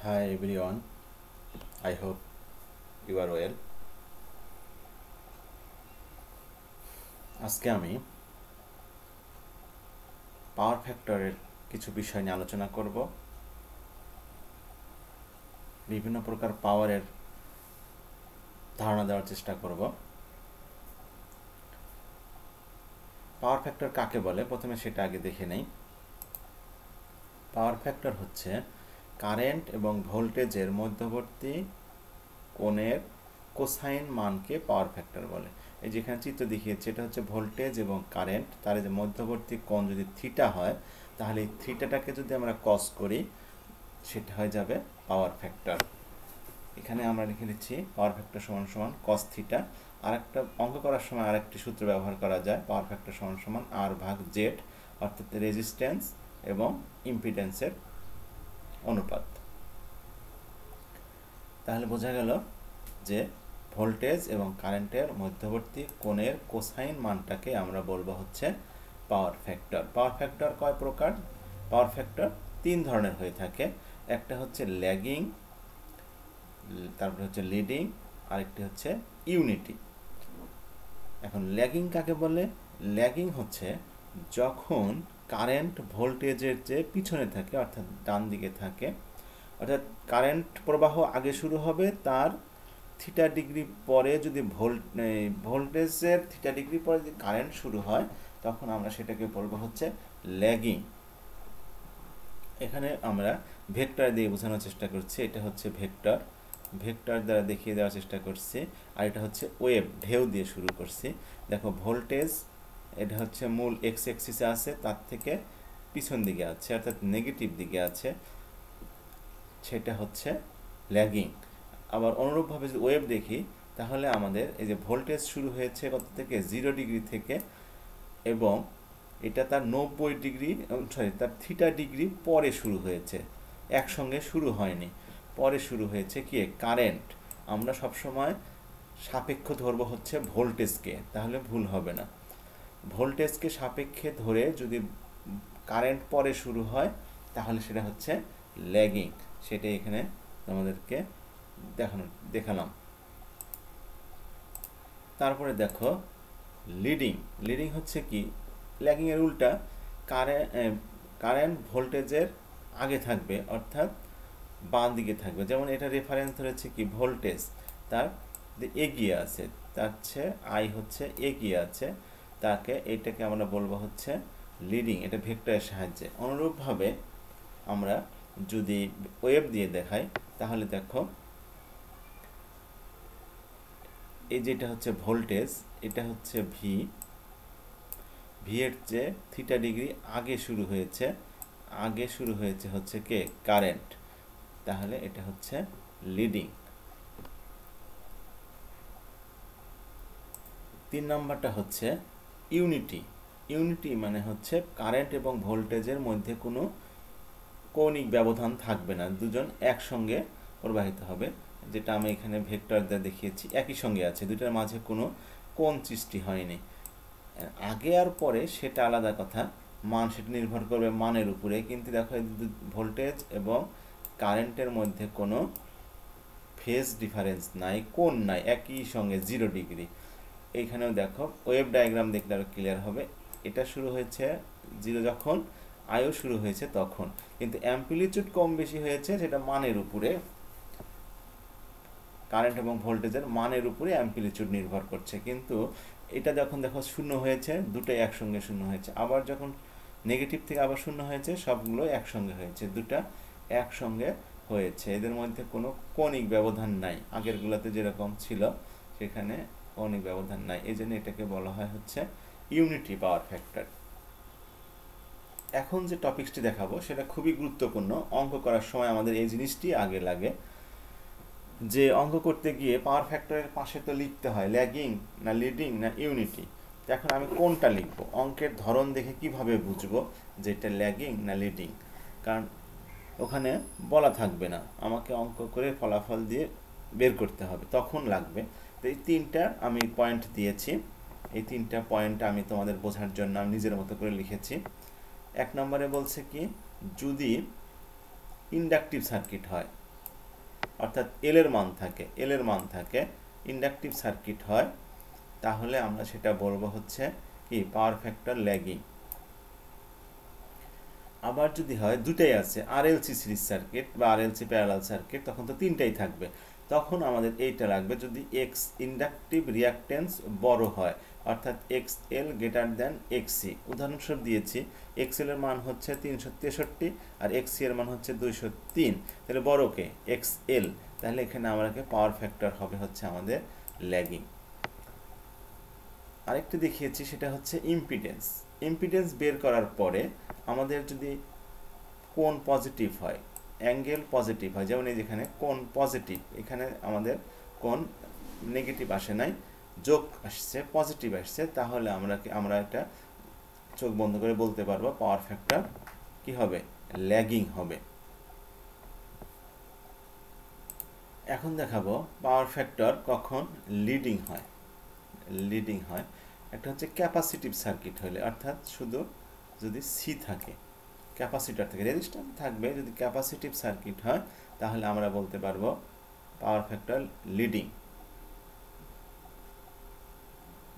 Hi everyone, I hope you are well. আজকে আমি পাওয়ার ফ্যাক্টরের কিছু বিষয় নিয়ে আলোচনা করব। বিভিন্ন প্রকার পাওয়ারের ধারণা দেওয়ার চেষ্টা করব। পাওয়ার ফ্যাক্টর কাকে বলে প্রথমে সেটা আগে দেখে নেই। পাওয়ার ফ্যাক্টর হচ্ছে কারেন্ট এবং ভোল্টেজের মধ্যবর্তী কোণের কোসাইন মানকে পাওয়ার ফ্যাক্টর বলে। এই যেখানে চিত্র দেখিয়েছে এটা হচ্ছে ভোল্টেজ এবং কারেন্ট, তার যে মধ্যবর্তী কোণ যদি থিটা হয় তাহলে এই থিটাটাকে যদি আমরা কস করি সেটা হয়ে যাবে পাওয়ার ফ্যাক্টর। এখানে আমরা লিখে দিচ্ছি পাওয়ার ফ্যাক্টর সমান সমান কস থিটা। আরেকটা অঙ্ক করার সময় আরেকটি সূত্র ব্যবহার করা যায়, পাওয়ার ফ্যাক্টর সমান সমান আর ভাগ জেড, অর্থাৎ রেজিস্ট্যান্স এবং ইম্পিডেন্সের অনুপাত। তাহলে বোঝা গেল যে ভোল্টেজ এবং কারেন্টের মধ্যবর্তী কোণের কোসাইন মানটাকে আমরা বলবো হচ্ছে পাওয়ার ফ্যাক্টর। পাওয়ার ফ্যাক্টর কয় প্রকার? পাওয়ার ফ্যাক্টর তিন ধরনের হয়ে থাকে। একটা হচ্ছে ল্যাগিং, তারপরে হচ্ছে লিডিং, আরেকটি হচ্ছে ইউনিটি। এখন ল্যাগিং কাকে বলে? ল্যাগিং হচ্ছে যখন কারেন্ট ভোল্টেজের যে পিছনে থাকে অর্থাৎ ডান দিকে থাকে, অর্থাৎ কারেন্ট প্রবাহ আগে শুরু হবে, তার থিটা ডিগ্রি পরে যদি ভোল্টেজের থিটা ডিগ্রি পরে যদি কারেন্ট শুরু হয় তখন আমরা সেটাকে বলবো হচ্ছে ল্যাগিং। এখানে আমরা ভেক্টর দিয়ে বোঝানোর চেষ্টা করছি। এটা হচ্ছে ভেক্টর, ভেক্টর দ্বারা দেখিয়ে দেওয়ার চেষ্টা করছি। আর এটা হচ্ছে ওয়েভ, ঢেউ দিয়ে শুরু করছি। দেখো ভোল্টেজ এটা হচ্ছে মূল এক্স অ্যাক্সিসে আছে, তার থেকে পিছন দিকে আছে অর্থাৎ নেগেটিভ দিকে আছে, সেটা হচ্ছে ল্যাগিং। আবার অনুরূপভাবে যদি ওয়েভ দেখি তাহলে আমাদের এই যে ভোল্টেজ শুরু হয়েছে কত থেকে? 0 ডিগ্রি থেকে, এবং এটা তার 90 ডিগ্রি তার থিটা ডিগ্রি পরে শুরু হয়েছে, একসঙ্গে শুরু হয়নি, পরে শুরু হয়েছে কি? কারেন্ট। আমরা সবসময় সাপেক্ষ ধরবো হচ্ছে ভোল্টেজকে, তাহলে ভুল হবে না। ভোল্টেজকে সাপেক্ষে ধরে যদি কারেন্ট পরে শুরু হয় তাহলে সেটা হচ্ছে ল্যাগিং। সেটা এখানে আমাদেরকে দেখালাম। তারপরে দেখো লিডিং। লিডিং হচ্ছে কি? ল্যাগিং এর উল্টা। কারেন্ট ভোল্টেজের আগে থাকবে অর্থাৎ বাম দিকে থাকবে। যেমন এটা রেফারেন্স ধরেছে কি? ভোল্টেজ তার এগিয়ে আছে, তার চেয়ে আই হচ্ছে এগিয়ে আছে, তাকে এটাকে আমরা বলবো হচ্ছে লিডিং, এটা ভেক্টরের সাহায্যে। অনুরূপভাবে আমরা যদি ওয়েভ দিয়ে দেখাই তাহলে দেখো এই যেটা হচ্ছে ভোল্টেজ, এটা হচ্ছে ভি, ভি এর যে থিটা ডিগ্রি আগে শুরু হয়েছে হচ্ছে কে? কারেন্ট। তাহলে এটা হচ্ছে লিডিং। 3 নম্বরটা হচ্ছে ইউনিটি। ইউনিটি মানে হচ্ছে কারেন্ট এবং ভোল্টেজের মধ্যে কোনো কৌণিক ব্যবধান থাকবে না, দুজন একসঙ্গে প্রবাহিত হবে। যেটা আমি এখানে ভেক্টর দিয়ে দেখিয়েছি, একই সঙ্গে আছে, দুটার মাঝে কোনো কোণ সৃষ্টি হয়নি। আগে আর পরে সেটা আলাদা কথা, মান সেটা নির্ভর করবে মানের উপরে। কিন্তু দেখো ভোল্টেজ এবং কারেন্টের মধ্যে কোনো ফেজ ডিফারেন্স নাই, কোণ নাই, একই সঙ্গে 0 ডিগ্রি। এইখানেও দেখো ওয়েভ ডায়াগ্রাম দেখলে আরও ক্লিয়ার হবে। এটা শুরু হয়েছে 0 যখন, আয়ও শুরু হয়েছে তখন, কিন্তু অ্যাম্প্লিটিউড কম বেশি হয়েছে সেটা মানের উপরে। কারেন্ট এবং ভোল্টেজের মানের উপরে অ্যাম্প্লিটিউড নির্ভর করছে। কিন্তু এটা যখন দেখো শূন্য হয়েছে, দুটোই একসঙ্গে শূন্য হয়েছে, আবার যখন নেগেটিভ থেকে আবার শূন্য হয়েছে, সবগুলো একসঙ্গে হয়েছে, দুটা একসঙ্গে হয়েছে। এদের মধ্যে কোনো কৌণিক ব্যবধান নাই, আগেরগুলোতে যেরকম ছিল সেখানে কৌণিক ব্যবধান নাই। এই জন্য এটাকে বলা হয় হচ্ছে ইউনিটি পাওয়ার ফ্যাক্টর। এখন যে টপিকসটি দেখাবো সেটা খুবই গুরুত্বপূর্ণ। অঙ্ক করার সময় আমাদের এই জিনিসটি আগে লাগে, যে অঙ্ক করতে গিয়ে পাওয়ার ফ্যাক্টরের পাশে তো লিখতে হয় ল্যাগিং না লিডিং না ইউনিটি। তো এখন আমি কোনটা লিখবো? অঙ্কের ধরন দেখে কিভাবে বুঝবো যে এটা ল্যাগিং না লিডিং? কারণ ওখানে বলা থাকবে না, আমাকে অঙ্ক করে ফলাফল দিয়ে বের করতে হবে, তখন লাগবে। তো এই তিনটা আমি পয়েন্ট দিয়েছি, এই তিনটা পয়েন্ট আমি তোমাদের বোঝার জন্য আমি নিজের মতো করে লিখেছি। 1 নম্বরে বলছে কি? যদি ইন্ডাকটিভ সার্কিট হয়, অর্থাৎ এল এর মান থাকে ইন্ডাকটিভ সার্কিট হয়, তাহলে আমরা সেটা বলবো হচ্ছে কি পাওয়ার ফ্যাক্টর ল্যাগিং। আবার যদি হয় দুটাই আছে আরএলসি সিরিজ সার্কিট বা আরএলসি প্যারালাল সার্কিট, তখন তো তিনটাই থাকবে, তখন আমাদের এইটা লাগবে যদি এক্স ইন্ডাকটিভ রিঅ্যাকট্যান্স বড় হয়, অর্থাৎ এক্স এল গ্রেটার দ্যান এক্সি। উদাহরণস্বরূপ দিয়েছি এক্স এল এর মান হচ্ছে 363 আর এক্সি এর মান হচ্ছে 203, তাহলে বড়কে এক্স এল, তাহলে এখানে আমাকে পাওয়ার ফ্যাক্টর হবে হচ্ছে আমাদের ল্যাগিং। আরেকটা দেখিয়েছি সেটা হচ্ছে ইম্পিডেন্স বের করার পরে আমাদের যদি কোণ পজিটিভ হয়, অ্যাঙ্গেল পজিটিভ হয়, যেমন এই যেখানে কোণ পজিটিভ, এখানে আমাদের কোণ নেগেটিভ আসে নাই, যোগ আসছে, পজিটিভ আসছে, তাহলে আমরা এটা চোখ বন্ধ করে বলতে পারবো পাওয়ার ফ্যাক্টর কি হবে, ল্যাগিং হবে। এখন দেখাবো পাওয়ার ফ্যাক্টর কখন লিডিং হয়। একটা হচ্ছে ক্যাপাসিটিভ সার্কিট হলে, অর্থাৎ শুধু যদি সি থাকে, ক্যাপাসিটার থাকে, রেজিস্ট্যান্স থাকবে, যদি ক্যাপাসিটিভ সার্কিট হয় তাহলে আমরা বলতে পারবো পাওয়ার ফ্যাক্টর লিডিং।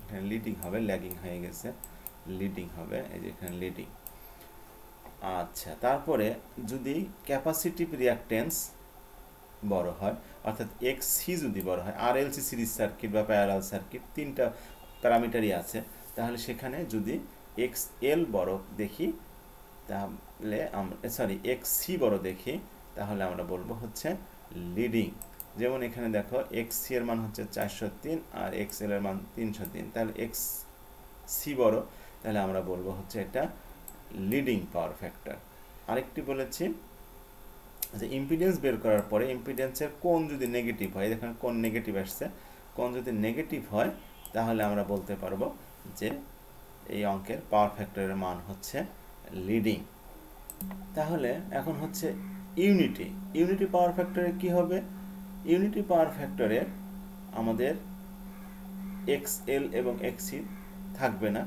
এখানে লিডিং হবে, ল্যাগিং হয়ে গেছে, লিডিং হবে, এই যে এখানে লিডিং। আচ্ছা, তারপরে যদি ক্যাপাসিটিভ রিঅ্যাকট্যান্স বড় হয়, অর্থাৎ এক্সসি যদি বড় হয়, আরএলসি সিরিজ সার্কিট বা প্যারালাল সার্কিট তিনটা প্যারামিটারই আছে, তাহলে সেখানে যদি এক্স এল বড় দেখি তাহলে এক্সসি বড় দেখি, তাহলে আমরা বলবো হচ্ছে লিডিং। যেমন এখানে দেখো এক্সসি এর মান হচ্ছে 403 আর এক্স এল এর মান 303, তাহলে এক্স সি বড়, তাহলে আমরা বলবো হচ্ছে এটা লিডিং পাওয়ার ফ্যাক্টর। আরেকটি বলেছি যে ইম্পিডেন্স বের করার পরে ইম্পিডেন্সের কোণ যদি নেগেটিভ হয়, দেখেন কোণ নেগেটিভ আসছে, কোণ যদি নেগেটিভ হয় তাহলে আমরা বলতে পারবো যে এই অঙ্কের পাওয়ার ফ্যাক্টরের মান হচ্ছে লিডিং। তাহলে এখন হচ্ছে ইউনিটি পাওয়ার ফ্যাক্টরে কি হবে, ইউনিটি পাওয়ার ফ্যাক্টরে আমাদের এক্স এল এবং এক্সি থাকবে না,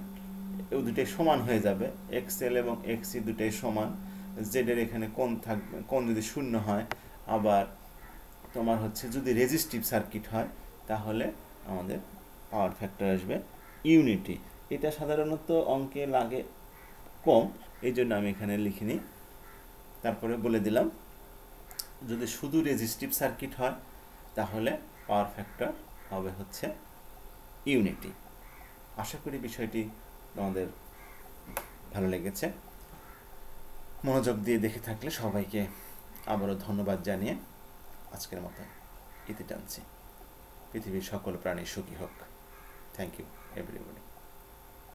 দুটোই সমান হয়ে যাবে, এক্স এল এবং এক্সি দুটোই সমান, জেড এর এখানে কোণ থাকবে, কোণ যদি শূন্য হয়, আবার তোমার হচ্ছে যদি রেজিস্টিভ সার্কিট হয় তাহলে আমাদের পাওয়ার ফ্যাক্টর আসবে ইউনিটি। এটা সাধারণত অঙ্কে লাগে কম, এই জন্য আমি এখানে লিখিনি। তারপরে বলে দিলাম যদি শুধু রেজিস্টিভ সার্কিট হয় তাহলে পাওয়ার ফ্যাক্টর হবে হচ্ছে ইউনিটি। আশা করি বিষয়টি তোমাদের ভালো লেগেছে। মনোযোগ দিয়ে দেখে থাকলে সবাইকে আবারও ধন্যবাদ জানিয়ে আজকের মতো ইতি টানছি। পৃথিবীর সকল প্রাণী সুখী হোক। Thank you everybody.